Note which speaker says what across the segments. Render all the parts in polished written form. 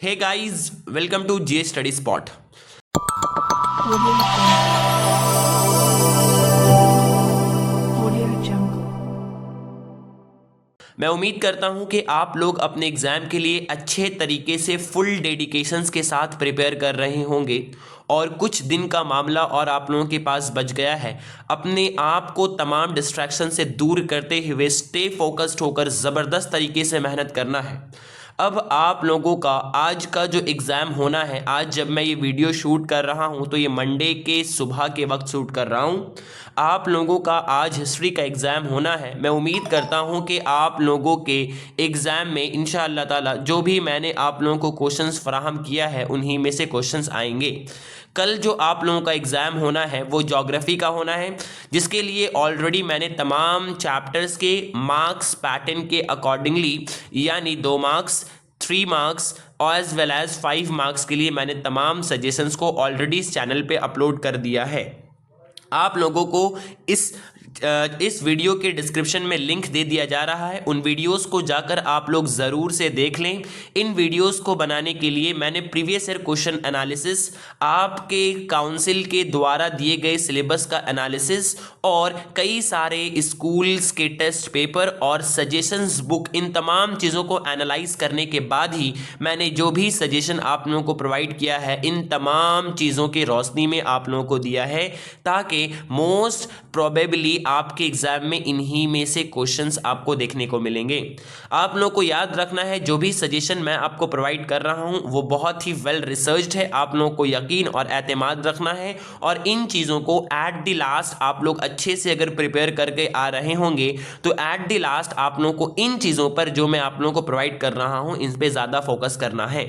Speaker 1: Hey guys, welcome to J Study Spot. मैं उम्मीद करता हूं कि आप लोग अपने एग्ज़ाम के लिए अच्छे तरीके से फुल डेडिकेशंस के साथ प्रिपेयर कर रहे होंगे और कुछ दिन का मामला और आप लोगों के पास बच गया है। अपने आप को तमाम डिस्ट्रैक्शन से दूर करते हुए स्टे फोकस्ड होकर ज़बरदस्त तरीके से मेहनत करना है। अब आप लोगों का आज का जो एग्ज़ाम होना है, आज जब मैं ये वीडियो शूट कर रहा हूँ तो ये मंडे के सुबह के वक्त शूट कर रहा हूँ। आप लोगों का आज हिस्ट्री का एग्ज़ाम होना है। मैं उम्मीद करता हूँ कि आप लोगों के एग्ज़ाम में इंशाअल्लाह ताला जो भी मैंने आप लोगों को क्वेश्चंस फराहम किया है उन्हीं में से क्वेश्चंस आएंगे। कल जो आप लोगों का एग्ज़ाम होना है वो ज्योग्राफी का होना है, जिसके लिए ऑलरेडी मैंने तमाम चैप्टर्स के मार्क्स पैटर्न के अकॉर्डिंगली यानी 2 मार्क्स 3 मार्क्स और एज वेल एज 5 मार्क्स के लिए मैंने तमाम सजेशंस को ऑलरेडी इस चैनल पे अपलोड कर दिया है। आप लोगों को इस वीडियो के डिस्क्रिप्शन में लिंक दे दिया जा रहा है। उन वीडियोस को जाकर आप लोग ज़रूर से देख लें। इन वीडियोस को बनाने के लिए मैंने प्रीवियस ईयर क्वेश्चन एनालिसिस, आपके काउंसिल के द्वारा दिए गए सिलेबस का एनालिसिस और कई सारे स्कूल्स के टेस्ट पेपर और सजेशंस बुक, इन तमाम चीज़ों को एनालाइज करने के बाद ही मैंने जो भी सजेशन आप लोगों को प्रोवाइड किया है इन तमाम चीज़ों की रोशनी में आप लोगों को दिया है, ताकि मोस्ट प्रोबेबली आपके एग्जाम में इन्हीं में से क्वेश्चंस आपको देखने को मिलेंगे। आप लोगों को याद रखना है जो भी सजेशन मैं आपको प्रोवाइड कर रहा हूं वो बहुत ही वेल रिसर्च्ड है। आप लोगों को यकीन और एतमाद रखना है और इन चीज़ों को एट द लास्ट आप लोग अच्छे से अगर प्रिपेयर करके आ रहे होंगे तो एट द लास्ट आप लोगों को इन चीज़ों पर जो मैं आप लोगों को प्रोवाइड कर रहा हूं इन पर ज़्यादा फोकस करना है।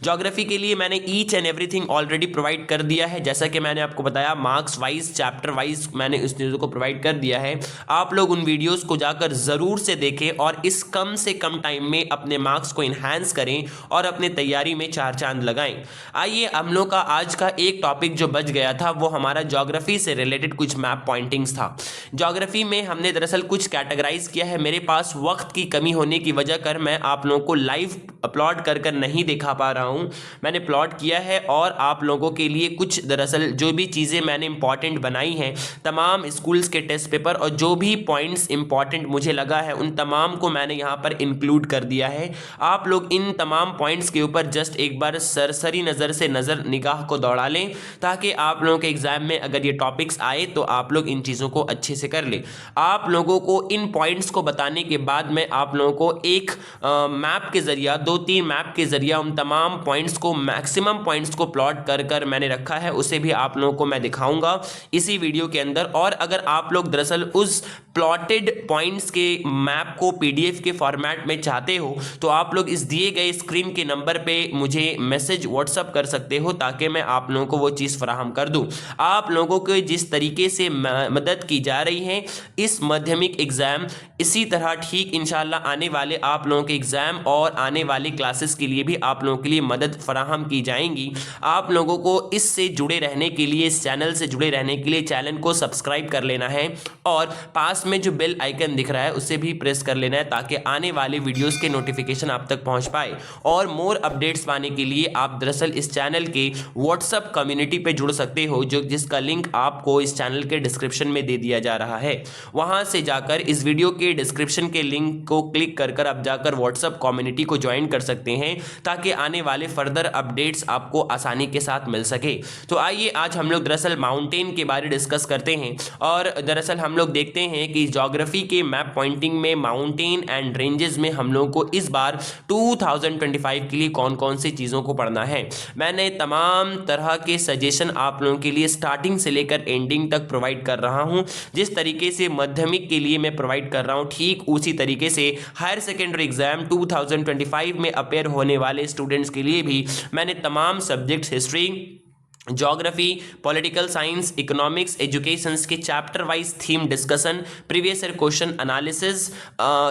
Speaker 1: ज्योग्राफी के लिए मैंने each and everything already provide कर दिया है। जैसा कि मैंने आपको बताया मार्क्स वाइज चैप्टर वाइज मैंने उस चीज़ों को प्रोवाइड कर दिया है। आप लोग उन वीडियोस को जाकर ज़रूर से देखें और इस कम से कम टाइम में अपने मार्क्स को इन्हांस करें और अपने तैयारी में चार चांद लगाएं। आइए हम लोग का आज का एक टॉपिक जो बच गया था वो हमारा ज्योग्राफी से रिलेटेड कुछ मैप पॉइंटिंग्स था। ज्योग्राफी में हमने दरअसल कुछ कैटेगराइज किया है। मेरे पास वक्त की कमी होने की वजह कर मैं आप लोगों को लाइव अपलोड कर नहीं दिखा पा रहा हूं। मैंने प्लॉट किया है और आप लोगों के लिए कुछ दरअसल जो भी चीज़ें मैंने इंपॉर्टेंट बनाई हैं, तमाम स्कूल्स के टेस्ट पेपर और जो भी पॉइंट्स इंपॉर्टेंट मुझे लगा है उन तमाम को मैंने यहाँ पर इंक्लूड कर दिया है। आप लोग इन तमाम पॉइंट्स के ऊपर जस्ट एक बार सरसरी नज़र से निगाह को दौड़ा लें, ताकि आप लोगों के एग्जाम में अगर ये टॉपिक्स आए तो आप लोग इन चीज़ों को अच्छे से कर लें। आप लोगों को इन पॉइंट्स को बताने के बाद मैं आप लोगों को एक मैप के जरिए 2-3 मैप के जरिए उन तमाम पॉइंट्स को, मैक्सिमम पॉइंट्स को प्लॉट कर मैंने रखा है, उसे भी आप लोगों को मैं दिखाऊंगा इसी वीडियो के अंदर। और अगर आप लोग दरअसल उस प्लॉटेड पॉइंट्स के मैप को पीडीएफ के फॉर्मेट में चाहते हो तो आप लोग इस दिए गए स्क्रीन के नंबर पे मुझे मैसेज व्हाट्सअप कर सकते हो, ताकि मैं आप लोगों को वो चीज़ फराहम कर दूं। आप लोगों को जिस तरीके से मदद की जा रही है इस माध्यमिक एग्ज़ाम, इसी तरह ठीक इंशाल्लाह आने वाले आप लोगों के एग्ज़ाम और आने वाली क्लासेस के लिए भी आप लोगों के लिए मदद फराहम की जाएंगी। आप लोगों को इससे जुड़े रहने के लिए, इस चैनल से जुड़े रहने के लिए चैनल को सब्सक्राइब कर लेना है और पास में जो बेल आइकन दिख रहा है उसे भी प्रेस कर लेना है, ताकि आने वाले वीडियोस के नोटिफिकेशन आप तक पहुंच पाए। और मोर अपडेट्स पाने के लिए आप दरअसल इस चैनल के व्हाट्सएप कम्युनिटी पे जुड़ सकते हो, जिसका लिंक आपको इस चैनल के डिस्क्रिप्शन में दे दिया जा रहा है। वहां से जाकर इस वीडियो के डिस्क्रिप्शन के लिंक को क्लिक कर आप जाकर व्हाट्सएप कम्युनिटी को ज्वाइन कर सकते हैं, ताकि आने वाले फर्दर अपडेट्स आपको आसानी के साथ मिल सके। तो आइए आज हम लोग दरअसल माउंटेन के बारे डिस्कस करते हैं। और दरअसल हम लोग देखते हैं कि ज्योग्राफी के मैप पॉइंटिंग में माउंटेन एंड रेंजेस में हम लोगों को इस बार 2025 के लिए कौन कौन सी चीज़ों को पढ़ना है। मैंने तमाम तरह के सजेशन आप लोगों के लिए स्टार्टिंग से लेकर एंडिंग तक प्रोवाइड कर रहा हूं। जिस तरीके से माध्यमिक के लिए मैं प्रोवाइड कर रहा हूं, ठीक उसी तरीके से हायर सेकेंडरी एग्जाम 2025 में अपेयर होने वाले स्टूडेंट्स के लिए भी मैंने तमाम subjects, history, geography, political science, economics, educations के chapter wise theme discussion, previous year question analysis,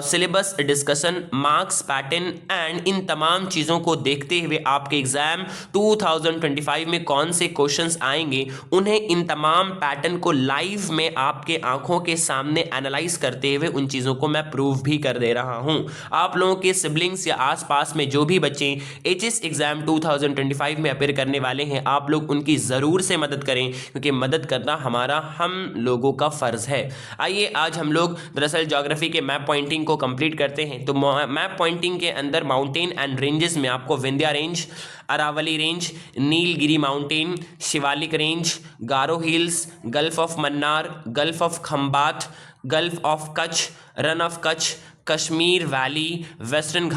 Speaker 1: syllabus discussion, marks pattern and इन तमाम चीज़ों को देखते हुए आपके एग्जाम 2025 में कौन से क्वेश्चंस आएंगे, उन्हें इन तमाम पैटर्न को लाइव में आपके आंखों के सामने एनालाइज करते हुए उन चीज़ों को मैं प्रूव भी कर दे रहा हूं। आप लोगों के सिबलिंग्स या आसपास में जो भी बच्चे एचएस एग्जाम 2025 में अपेयर करने वाले हैं, आप लोग उनकी ज़रूर से मदद करें, क्योंकि मदद करना हमारा हम लोगों का फ़र्ज़ है। आइए आज हम लोग दरअसल ज्योग्राफी के मैप पॉइंटिंग को कंप्लीट करते हैं। तो मैप पॉइंटिंग के अंदर माउंटेन एंड रेंजेस में आपको Vindhya range, Aravalli range, Nilgiri mountain, Shivalik range, Garo hills, gulf of Mannar, gulf of Khambhat, gulf of Kutch, run of Kutch, Kashmir valley, western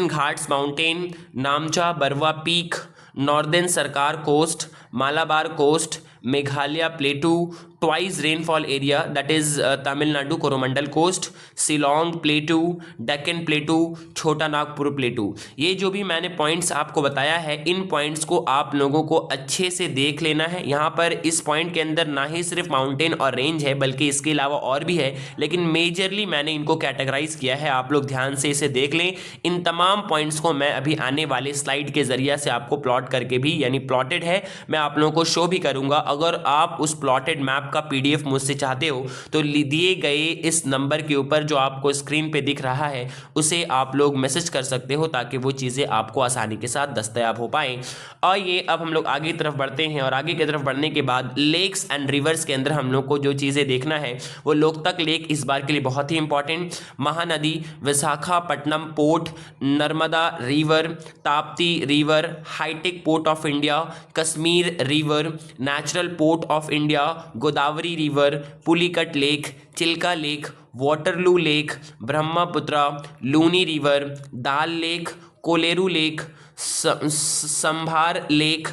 Speaker 1: Ghats mountain, नामचा Barwa peak, northern सरकार coast, Malabar coast, Meghalaya प्लेटू, twice rainfall area that is Tamil Nadu Coromandel coast, Shillong प्लेटू, Deccan प्लेटू, छोटा नागपुर प्लेटू। ये जो भी मैंने पॉइंट्स आपको बताया है, इन पॉइंट्स को आप लोगों को अच्छे से देख लेना है। यहाँ पर इस पॉइंट के अंदर ना ही सिर्फ माउंटेन और रेंज है, बल्कि इसके अलावा और भी है, लेकिन मेजरली मैंने इनको कैटेगराइज किया है। आप लोग ध्यान से इसे देख लें। इन तमाम पॉइंट्स को मैं अभी आने वाले स्लाइड के जरिए से आपको प्लॉट करके भी, यानी प्लॉटेड है, मैं आप लोगों को शो भी करूंगा। अगर आप उस प्लॉटेड मैप का पीडीएफ मुझसे चाहते हो तो दिए गए इस नंबर के ऊपर जो आपको स्क्रीन पे दिख रहा है, उसे आप लोग मैसेज कर सकते हो, ताकि वो चीज़ें आपको आसानी के साथ दस्तयाब हो पाएँ। और ये अब हम लोग आगे की तरफ बढ़ते हैं, और आगे की तरफ बढ़ने के बाद लेक्स एंड रिवर्स के अंदर हम लोग को जो चीज़ें देखना है, वो लोकतक लेक इस बार के लिए बहुत ही important, Mahanadi, Visakhapatnam port, Narmada river, Tapti river, hi tech port of India, Kashmir river, natural port of India, Godavari river, Pulicat lake, Chilika lake, Waterloo lake, Brahmaputra, Luni river, Dal lake, Kolleru lake, Sambhar lake,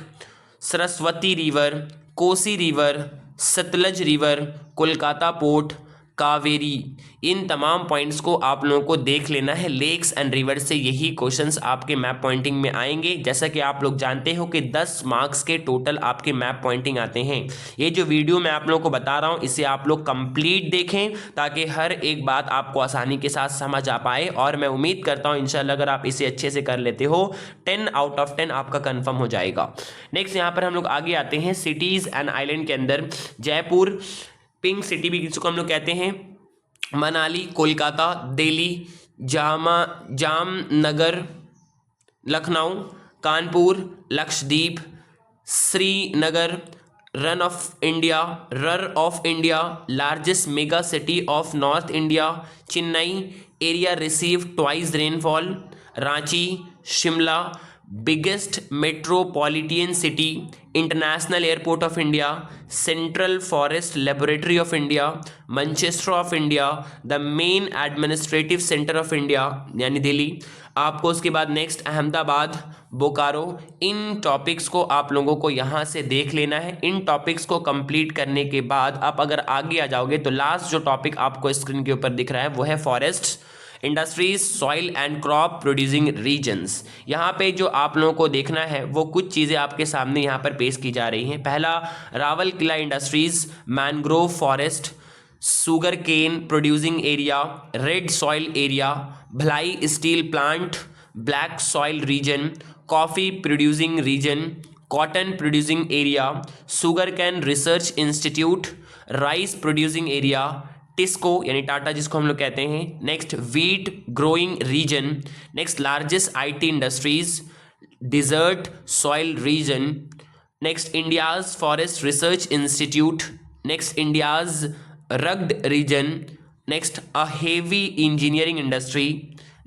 Speaker 1: Saraswati river, Kosi river, Sutlej river, Kolkata port, Kaveri. इन तमाम पॉइंट्स को आप लोगों को देख लेना है। लेक्स एंड रिवर से यही क्वेश्चंस आपके मैप पॉइंटिंग में आएंगे। जैसा कि आप लोग जानते हो कि 10 मार्क्स के टोटल आपके मैप पॉइंटिंग आते हैं। ये जो वीडियो मैं आप लोगों को बता रहा हूँ, इसे आप लोग कंप्लीट देखें, ताकि हर एक बात आपको आसानी के साथ समझ आ पाए। और मैं उम्मीद करता हूँ इंशाल्लाह अगर आप इसे अच्छे से कर लेते हो, 10 आउट ऑफ 10 आपका कन्फर्म हो जाएगा। नेक्स्ट यहाँ पर हम लोग आगे आते हैं सिटीज़ एंड आइलैंड के अंदर। जयपुर, पिंक सिटी भी जिसको हम लोग कहते हैं, Manali, Kolkata, Delhi, Jamnagar, Lucknow, Kanpur, Lakshadweep, Srinagar, run of India, largest mega city of north India, Chennai, area receive twice rainfall, Ranchi, Shimla, biggest metropolitan city, international airport of India, central forest laboratory of India, Manchester of India, the main administrative centre of India यानी दिल्ली। आपको उसके बाद next Ahmedabad, Bokaro. इन topics को आप लोगों को यहाँ से देख लेना है। इन टॉपिक्स को कंप्लीट करने के बाद आप अगर आगे आ जाओगे तो लास्ट जो टॉपिक आपको स्क्रीन के ऊपर दिख रहा है वो है forest, industries, soil and crop producing regions. यहाँ पे जो आप लोगों को देखना है वो कुछ चीज़ें आपके सामने यहाँ पर पेश की जा रही हैं। पहला, Rourkela industries, mangrove forest, sugar cane producing area, red soil area, Bhilai steel plant, black soil region, coffee producing region, cotton producing area, sugar cane research institute, rice producing area, TISCO यानी टाटा जिसको हम लोग कहते हैं, next wheat growing region, next largest IT industries, desert soil region, next India's forest research institute, next India's rugged region, next a heavy engineering industry,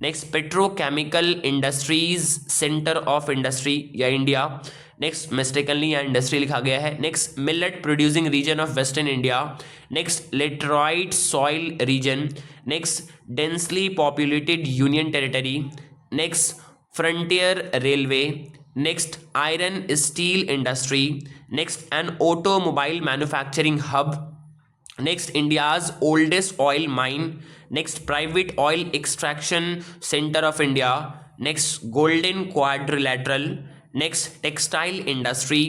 Speaker 1: next petrochemical industries centre of industry या India, next mistakenly यहाँ industry लिखा गया है, next millet producing region of western India, next laterite soil region, next densely populated union territory, next frontier railway, next iron steel industry, next an automobile manufacturing hub, next India's oldest oil mine, next private oil extraction centre of India, next golden quadrilateral, next textile industry,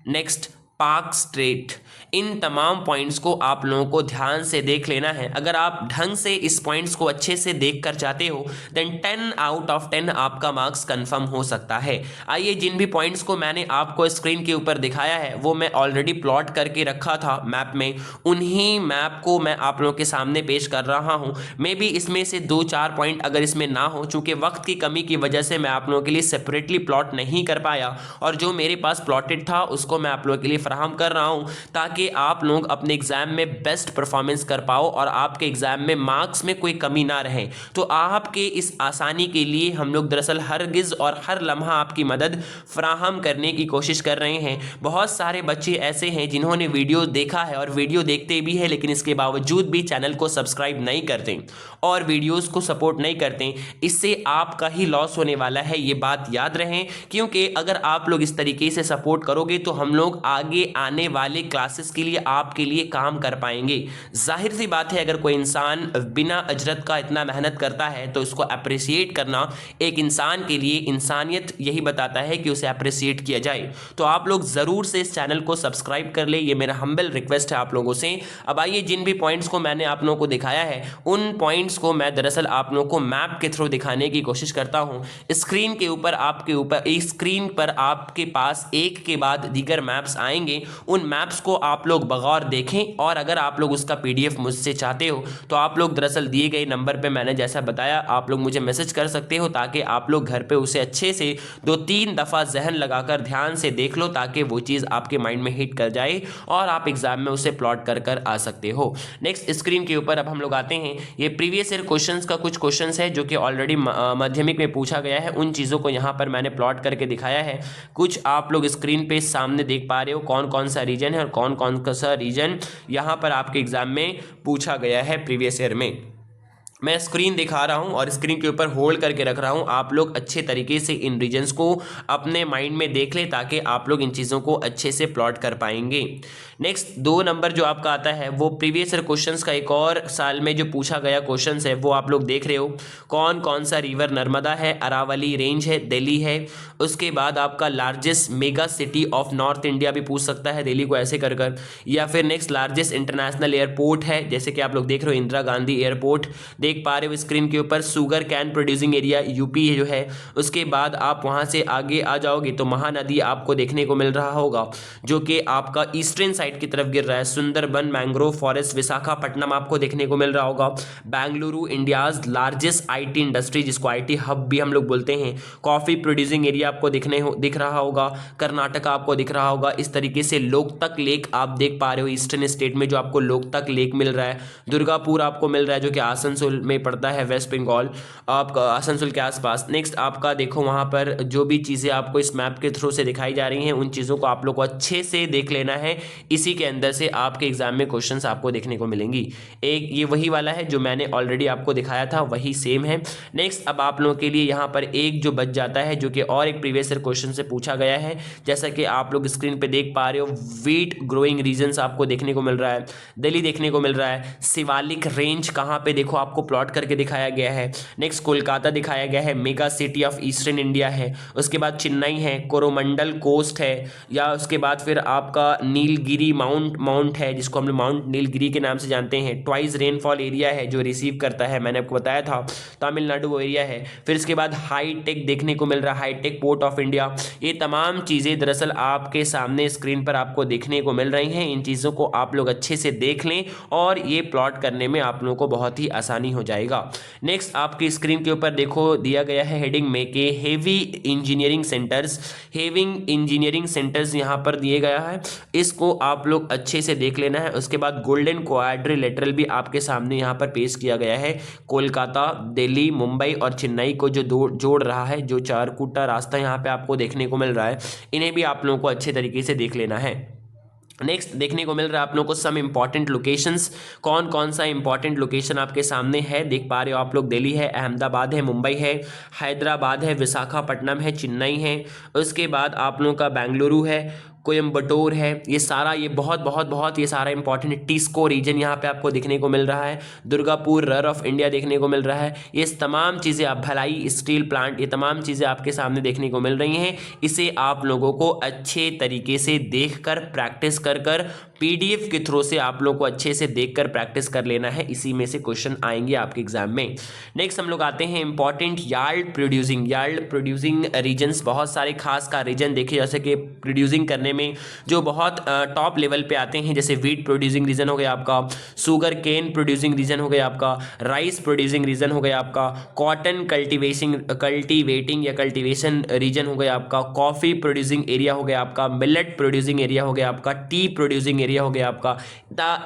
Speaker 1: next park street. इन तमाम points को आप लोगों को ध्यान से देख लेना है। अगर आप ढंग से इस पॉइंट्स को अच्छे से देख कर जाते हो देन 10 आउट ऑफ 10 आपका मार्क्स कंफर्म हो सकता है। आइए, जिन भी पॉइंट्स को मैंने आपको स्क्रीन के ऊपर दिखाया है वो मैं ऑलरेडी प्लॉट करके रखा था मैप में, उन्हीं मैप को मैं आप लोगों के सामने पेश कर रहा हूँ। मे बी इसमें से 2-4 पॉइंट अगर इसमें ना हो, चूँकि वक्त की कमी की वजह से मैं आप लोगों के लिए सेपरेटली प्लॉट नहीं कर पाया, और जो मेरे पास प्लॉटेड था उसको मैं आप लोगों के लिए फराहम कर रहा हूँ ताकि आप लोग अपने एग्जाम में बेस्ट परफॉर्मेंस कर पाओ और आपके एग्जाम में मार्क्स में कोई कमी ना रहे। तो आपके इस आसानी के लिए हम लोग दरअसल हरगिज़ और हर लम्हा आपकी मदद फराहम करने की कोशिश कर रहे हैं। बहुत सारे बच्चे ऐसे हैं जिन्होंने वीडियो देखा है और वीडियो देखते भी है लेकिन इसके बावजूद भी चैनल को सब्सक्राइब नहीं करते और वीडियोज़ को सपोर्ट नहीं करते। इससे आपका ही लॉस होने वाला है, ये बात याद रखें, क्योंकि अगर आप लोग इस तरीके से सपोर्ट करोगे तो हम लोग आगे आने वाले क्लासेस के लिए आपके लिए काम कर पाएंगे। जाहिर सी बात है, अगर कोई इंसान बिना अजरत का इतना मेहनत करता है तो उसको अप्रिसिएट करना एक इंसान के लिए, इंसानियत यही बताता है कि उसे अप्रिसिएट किया जाए। तो आप लोग ज़रूर से इस चैनल को सब्सक्राइब कर ले, ये मेरा हम्बल रिक्वेस्ट है आप लोगों से। अब आइए, जिन भी पॉइंट्स को मैंने आप लोगों को दिखाया है उन पॉइंट्स को मैं दरअसल आप लोगों को मैप के थ्रू दिखाने की कोशिश करता हूँ। स्क्रीन के ऊपर इस स्क्रीन पर आपके पास एक के बाद दीगर मैप्स आएंगे, उन मैप्स को आप लोग बगौर देखें और अगर आप लोग उसका PDF मुझसे चाहते हो तो आप लोग दरअसल दिए गए नंबर पे मैंने जैसा बताया आप लोग मुझे मैसेज कर सकते हो ताकि आप लोग घर पे उसे अच्छे से 2-3 दफ़ा जहन लगाकर ध्यान से देख लो ताकि वो चीज़ आपके माइंड में हिट कर जाए और आप एग्जाम में उसे प्लॉट कर आ सकते हो। नेक्स्ट स्क्रीन के ऊपर अब हम लोग आते हैं, ये प्रीवियस ईयर क्वेश्चंस का कुछ क्वेश्चंस है जो कि ऑलरेडी माध्यमिक में पूछा गया है, उन चीज़ों को यहाँ पर मैंने प्लॉट करके दिखाया है। कुछ आप लोग स्क्रीन पे सामने देख पा रहे हो कौन कौन सा रीजन है और कौन कौन सा रीजन यहाँ पर आपके एग्जाम में पूछा गया है प्रीवियस ईयर में। मैं स्क्रीन दिखा रहा हूं और स्क्रीन के ऊपर होल्ड करके रख रहा हूं, आप लोग अच्छे तरीके से इन रीजन्स को अपने माइंड में देख लें ताकि आप लोग इन चीज़ों को अच्छे से प्लॉट कर पाएंगे। नेक्स्ट 2 नंबर जो आपका आता है वो प्रीवियस ईयर क्वेश्चंस का एक और साल में जो पूछा गया क्वेश्चंस है वो आप लोग देख रहे हो। कौन कौन सा रिवर नर्मदा है, अरावली रेंज है, दिल्ली है। उसके बाद आपका largest mega city of north India भी पूछ सकता है, दिल्ली को ऐसे कर या फिर नेक्स्ट लार्जेस्ट इंटरनेशनल एयरपोर्ट है जैसे कि आप लोग देख रहे हो इंदिरा गांधी एयरपोर्ट देख पा रहे हो स्क्रीन के ऊपर। Sugar cane producing area UP जो है। उसके बाद आप वहां से आगे आ जाओगे तो महानदी आपको देखने को मिल रहा होगा जो कि आपका ईस्टर्न साइड की तरफ गिर रहा है। सुंदरबन मैंग्रोव फॉरेस्ट विशाखापट्टनम आपको देखने को मिल रहा होगा। Bengaluru India's largest IT industry जिसको IT हब भी हम लोग बोलते हैं। कॉफी प्रोड्यूसिंग एरिया आपको दिख रहा होगा। कर्नाटका आपको दिख रहा होगा। इस तरीके से लोकतक लेक आप देख पा रहे हो ईस्टर्न स्टेट में जो आपको लोकतक लेक मिल रहा है। दुर्गापुर आपको मिल रहा है जो कि आसनसोल में पड़ता है, वेस्ट बंगाल आपका आसनसोल के आसपास। नेक्स्ट आपका देखो वहां पर जो भी चीज़ें आपको इस मैप के थ्रू से दिखाई जा रही हैं उन चीज़ों को आप लोग को अच्छे से देख लेना है, इसी के अंदर से आपके एग्जाम में क्वेश्चंस आपको देखने को मिलेंगी। एक ये वही वाला है जो मैंने ऑलरेडी आपको दिखाया था, वही सेम है। नेक्स्ट अब आप लोगों के लिए यहाँ पर एक जो बच जाता है जो कि और एक प्रीवियस ईयर क्वेश्चन से पूछा गया है, जैसा कि आप लोग स्क्रीन पे देख पा रहे हो। वीट ग्रोइंग रीजन्स आपको देखने को मिल रहा है, दिल्ली देखने को मिल रहा है। शिवालिक रेंज कहाँ पे देखो आपको प्लॉट करके दिखाया गया है। नेक्स्ट कोलकाता दिखाया गया है, mega city of eastern India है। उसके बाद चेन्नई है, कोरोमंडल कोस्ट है, या उसके बाद फिर आपका नीलगिरी माउंट है जिसको हम लोग माउंट नीलगिरी के नाम से जानते हैं। ट्वाइस रेनफॉल एरिया है जो रिसीव करता है, मैंने आपको बताया था तमिलनाडु वो एरिया है। फिर इसके बाद हाई टेक देखने को मिल रहा है, high tech port of India. ये तमाम चीज़ें दरअसल आपके सामने स्क्रीन पर आपको देखने को मिल रही हैं। इन चीज़ों को आप लोग अच्छे से देख लें और ये प्लॉट करने में आप लोगों को बहुत ही आसानी हो जाएगा। नेक्स्ट आपकी स्क्रीन के ऊपर देखो दिया गया है हेडिंग में कि हेवी इंजीनियरिंग सेंटर्स यहाँ पर दिए गया है, इसको आप लोग अच्छे से देख लेना है। उसके बाद गोल्डन क्वाड्रिलेटरल भी आपके सामने यहाँ पर पेश किया गया है। कोलकाता, दिल्ली, मुंबई और चेन्नई को जो जोड़ रहा है, जो चारकूटा रास्ता यहाँ पे आपको देखने को मिल रहा है, इन्हें भी आप लोगों को अच्छे तरीके से देख लेना है। नेक्स्ट देखने को मिल रहा है आप लोगों को सम इंपॉर्टेंट लोकेशंस। कौन कौन सा इंपॉर्टेंट लोकेशन आपके सामने है देख पा रहे हो आप लोग। दिल्ली है, अहमदाबाद है, मुंबई है, हैदराबाद है, विशाखापट्टनम है, चेन्नई है। उसके बाद आप लोगों का बेंगलुरु है, कोयम्बटूर है, ये सारा ये बहुत बहुत बहुत ये सारा इंपॉर्टेंट है। टिस्को रीजन यहाँ पे आपको देखने को मिल रहा है, दुर्गापुर रर ऑफ इंडिया देखने को मिल रहा है। ये तमाम चीज़ें आप भलाई स्टील प्लांट, ये तमाम चीज़ें आपके सामने देखने को मिल रही हैं। इसे आप लोगों को अच्छे तरीके से देखकर प्रैक्टिस कर कर पीडीएफ के थ्रू से आप लोग को अच्छे से देखकर प्रैक्टिस कर लेना है। इसी में से क्वेश्चन आएंगे आपके एग्जाम में। नेक्स्ट हम लोग आते हैं इंपॉर्टेंट यार्ड प्रोड्यूसिंग रीजन्स। बहुत सारे खास का रीजन देखे जैसे कि प्रोड्यूसिंग करने में जो बहुत टॉप लेवल पे आते हैं, जैसे वीट प्रोड्यूसिंग रीजन हो गया आपका, शुगर केन प्रोड्यूसिंग रीजन हो गया आपका, राइस प्रोड्यूसिंग रीजन हो गया आपका, कॉटन कल्टीवेटिंग या कल्टीवेशन रीजन हो गया आपका, कॉफी प्रोड्यूसिंग एरिया हो गया आपका, मिलेट प्रोड्यूसिंग एरिया हो गया आपका, टी प्रोड्यूसिंग एरिया हो गया आपका।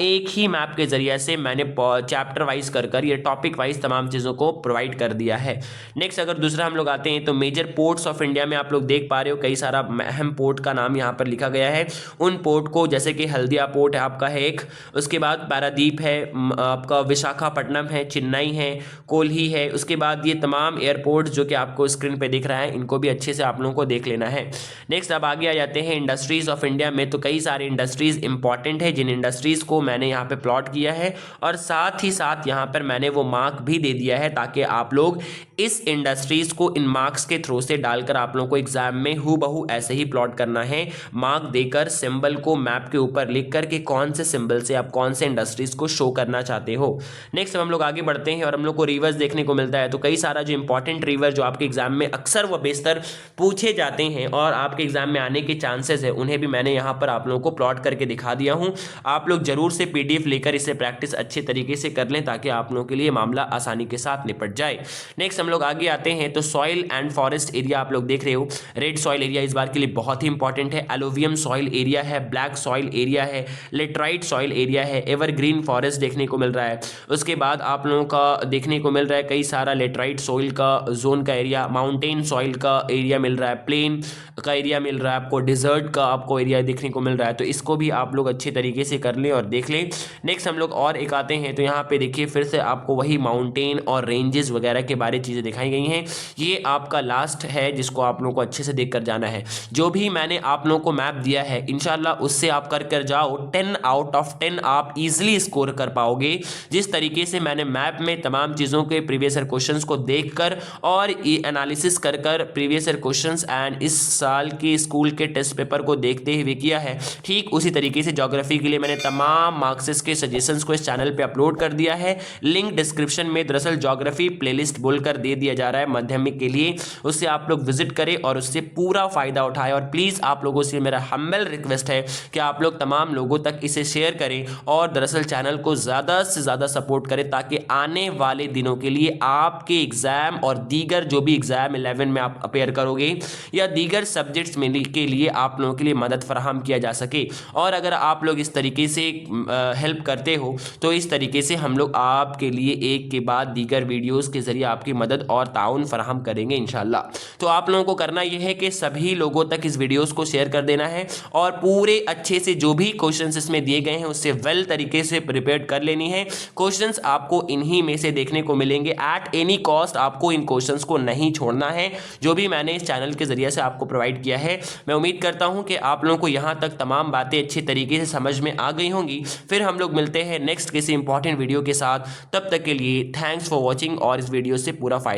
Speaker 1: एक ही मैप के जरिए से मैंने चैप्टर वाइज कर ये टॉपिक वाइज तमाम चीज़ों को प्रोवाइड कर दिया है। नेक्स्ट अगर दूसरा हम लोग आते हैं तो मेजर पोर्ट्स ऑफ इंडिया में आप लोग देख पा रहे हो कई सारा अहम पोर्ट का नाम यहाँ पर लिखा गया है। उन पोर्ट को जैसे कि हल्दिया पोर्ट है आपका है एक, उसके बाद पारादीप है आपका, विशाखापट्टनम है, चेन्नई है, कोल्ही है। उसके बाद ये तमाम एयरपोर्ट जो कि आपको स्क्रीन पे दिख रहा है, इनको भी अच्छे से आप लोगों को देख लेना है। नेक्स्ट अब आगे आ जाते हैं इंडस्ट्रीज ऑफ इंडिया में। तो कई सारे इंडस्ट्रीज इंपॉर्टेंट है, जिन इंडस्ट्रीज को मैंने यहाँ पे प्लॉट किया है और साथ ही साथ यहाँ पर मैंने वो मार्क भी दे दिया है ताकि आप लोग इस इंडस्ट्रीज को इन मार्क्स के थ्रू से डालकर आप लोगों को एग्जाम में हूबहू ऐसे ही प्लॉट करना है। मार्क देकर सिंबल को मैप के ऊपर लिख कर के कौन से सिंबल से आप कौन से इंडस्ट्रीज को शो करना चाहते हो। नेक्स्ट हम लोग आगे बढ़ते हैं और हम लोग को रिवर्स देखने को मिलता है। तो कई सारा जो इंपॉर्टेंट रिवर जो आपके एग्जाम में अक्सर व बेशतर पूछे जाते हैं और आपके एग्जाम में आने के चांसेस है, उन्हें भी मैंने यहाँ पर आप लोगों को प्लॉट करके दिखा दिया हूँ। आप लोग जरूर से पीडीएफ लेकर इसे प्रैक्टिस अच्छे तरीके से कर लें ताकि आप लोगों के लिए मामला आसानी के साथ निपट जाए। नेक्स्ट हम लोग आगे आते हैं तो सॉइल एंड फॉरेस्ट एरिया आप लोग देख रहे हो, रेड सॉइल एरिया इस बार के लिए बहुत ही इंपॉर्टेंट है, एलोवियम सॉइल एरिया है, ब्लैक सॉइल एरिया है, लेटराइट सॉइल एरिया है, एवरग्रीन फॉरेस्ट देखने को मिल रहा है। उसके बाद आप लोगों का देखने को मिल रहा है कई सारा लेटराइट सॉइल का जोन का एरिया, माउंटेन सॉइल का एरिया मिल रहा है, प्लेन का एरिया मिल रहा है आपको, डिजर्ट का आपको एरिया देखने को मिल रहा है। तो इसको भी आप लोग अच्छे तरीके से कर लें और देख लें। नेक्स्ट हम लोग और एक आते हैं तो यहाँ पे देखिए फिर से आपको वही माउंटेन और रेंजेस वगैरह के बारे चीज़ें दिखाई गई हैं। ये आपका लास्ट है जिसको आप लोगों को अच्छे से देख कर जाना है। जो भी मैंने आप लोगों को मैप दिया है इंशाल्लाह उससे आप कर जाओ 10 आउट ऑफ 10 आप इजीली स्कोर कर पाओगे। जिस तरीके से मैंने मैप में तमाम चीज़ों के प्रीवियस ईयर क्वेश्चंस को देखकर और ये एनालिसिस कर प्रीवियस ईयर क्वेश्चंस एंड इस साल के स्कूल के टेस्ट पेपर को देखते हुए किया है, ठीक उसी तरीके से ज्योग्राफी के लिए मैंने तमाम मार्क्सेस के सजेशंस को इस चैनल पे अपलोड कर दिया है। लिंक डिस्क्रिप्शन में दरअसल ज्योग्राफी प्लेलिस्ट बोलकर दे दिया जा रहा है माध्यमिक के लिए, उससे आप लोग विजिट करें और उससे पूरा फायदा उठाएं। और प्लीज़ आप लोगों से मेरा हम्बल रिक्वेस्ट है कि आप लोग तमाम लोगों तक इसे शेयर करें और दरअसल चैनल को ज़्यादा से ज़्यादा सपोर्ट करें ताकि आने वाले दिनों के लिए आपके एग्ज़ाम और दीगर जो भी एग्ज़ाम 11 में आप अपेयर करोगे या दीगर सब्जेक्ट्स में के लिए आप लोगों के लिए मदद फराहम किया जा सके। और अगर आप लोग इस तरीके से हेल्प करते हो तो इस तरीके से हम लोग आपके लिए एक के बाद दीगर वीडियोस के जरिए आपकी मदद और ताउन फराहम करेंगे इंशाल्लाह। तो आप लोगों को करना यह है कि सभी लोगों तक इस वीडियोस को शेयर कर देना है और पूरे अच्छे से जो भी क्वेश्चंस इसमें दिए गए हैं उससे वेल तरीके से प्रिपेयर कर लेनी है। क्वेश्चंस आपको इन्हीं में से देखने को मिलेंगे, एट एनी कॉस्ट आपको इन क्वेश्चंस को नहीं छोड़ना है जो भी मैंने इस चैनल के जरिए से आपको प्रोवाइड किया है। मैं उम्मीद करता हूं कि आप लोगों को यहां तक तमाम बातें अच्छी तरीके से समझ में आ गई होंगी। फिर हम लोग मिलते हैं नेक्स्ट किसी इंपॉर्टेंट वीडियो के साथ, तब तक के लिए थैंक्स फॉर वॉचिंग और इस वीडियो से पूरा फायदा